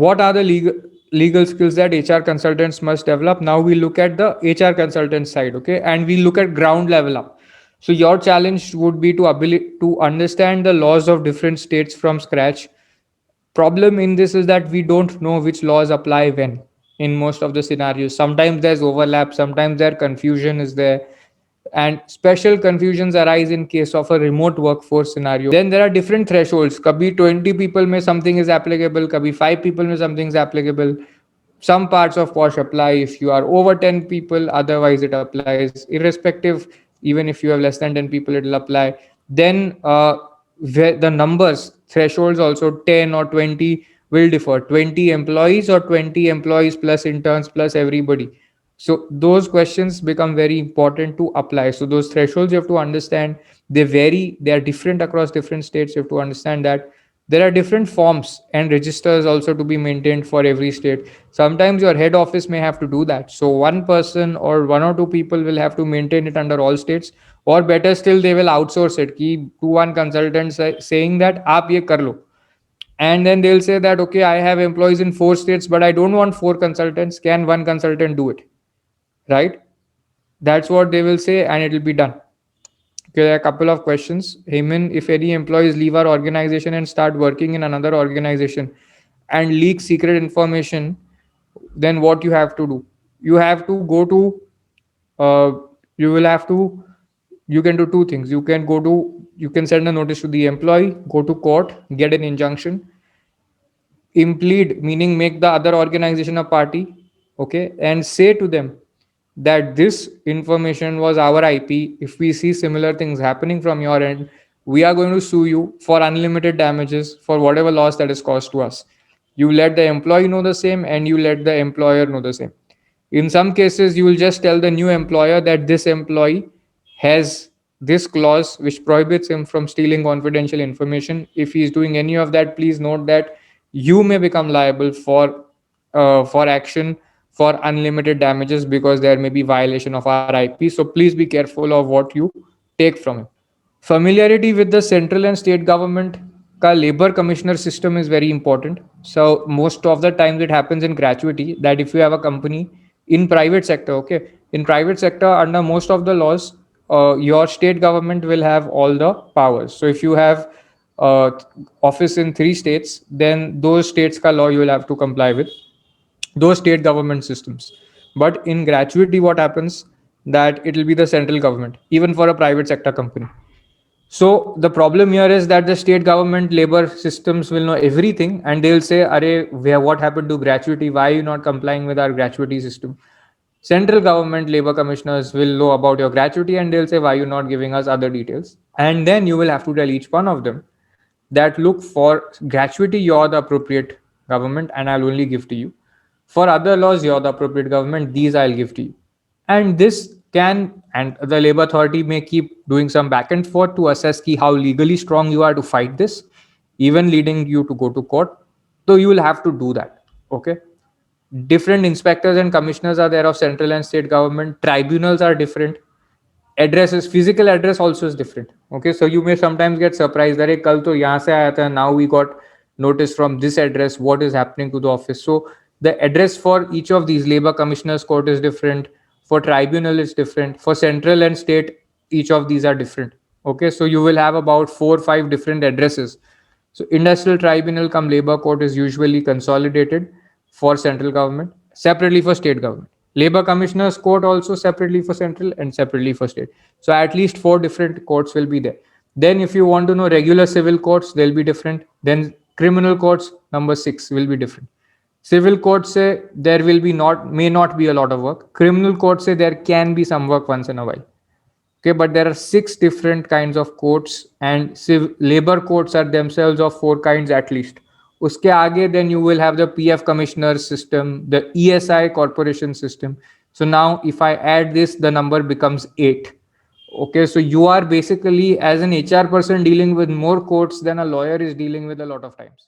what are the legal skills that HR consultants must develop? Now we look at the HR consultant side, okay, and we look at ground level up. So your challenge would be to understand the laws of different states from scratch. Problem in this is that we don't know which laws apply when in most of the scenarios. Sometimes there's overlap, sometimes there confusion is there, and special confusions arise in case of a remote workforce scenario. Then there are different thresholds. Kabhi 20 people may something is applicable, kabhi 5 people may something is applicable. Some parts of posh apply if you are over 10 people, otherwise it applies irrespective. Even if you have less than 10 people, it will apply. Then the numbers thresholds also 10 or 20 will differ. 20 employees or 20 employees plus interns plus everybody. So those questions become very important to apply. So those thresholds you have to understand. They vary, they are different across different states. You have to understand that there are different forms and registers also to be maintained for every state. Sometimes your head office may have to do that. So one person or one or two people will have to maintain it under all states, or better still, they will outsource it to one consultant saying that aap ye kar lo. And then they'll say that, okay, I have employees in 4 states, but I don't want 4 consultants. Can one consultant do it? Right? That's what they will say, and it will be done. Okay, there are a couple of questions. Heyman, if any employees leave our organization and start working in another organization and leak secret information, then what you have to do? You have to go to, uh, you will have to, you can do two things. You can send a notice to the employee, go to court, get an injunction, implead, meaning make the other organization a party, okay, and say to them that this information was our IP. If we see similar things happening from your end, we are going to sue you for unlimited damages for whatever loss that is caused to us. You let the employee know the same, and you let the employer know the same. In some cases, you will just tell the new employer that this employee has this clause which prohibits him from stealing confidential information. If he is doing any of that, please note that you may become liable for action for unlimited damages, because there may be violation of our IP. So please be careful of what you take from it. Familiarity with the central and state government ka labor commissioner system is very important. So most of the times it happens in gratuity that if you have a company in private sector, okay, in private sector under most of the laws, your state government will have all the powers. So if you have uh, office in 3 states, then those states ka law you will have to comply with those state government systems. But in gratuity, what happens that it will be the central government, even for a private sector company. So the problem here is that the state government labor systems will know everything, and they'll say, "Arey, what happened to gratuity? Why are you not complying with our gratuity system?" Central government labor commissioners will know about your gratuity, and they'll say, "Why are you not giving us other details?" And then you will have to tell each one of them that, look, for gratuity, you're the appropriate government, and I'll only give to you. For other laws, you're the appropriate government, these I'll give to you. And this can, and the labor authority may keep doing some back and forth to assess how legally strong you are to fight this, even leading you to go to court. So you will have to do that. Okay. Different inspectors and commissioners are there of central and state government. Tribunals are different. Addresses, physical address also is different. Okay, so you may sometimes get surprised that kal to yahan se aaya tha, now we got notice from this address, what is happening to the office. So the address for each of these, labor commissioners court is different, for tribunal is different, for central and state each of these are different. Okay, so you will have about 4 or 5 different addresses. So industrial tribunal come labor court is usually consolidated for central government, separately for state government. Labor commissioners court also separately for central and separately for state. So at least 4 different courts will be there. Then if you want to know regular civil courts, they'll be different. Then criminal courts, number 6, will be different. Civil courts say there will be not may not be a lot of work. Criminal courts say there can be some work once in a while. Okay, but there are 6 different kinds of courts, and labor courts are themselves of 4 kinds at least. Uske aage, then you will have the PF commissioner system, the ESI corporation system. So now if I add this, the number becomes 8. Okay, so you are basically, as an HR person, dealing with more courts than a lawyer is dealing with a lot of times.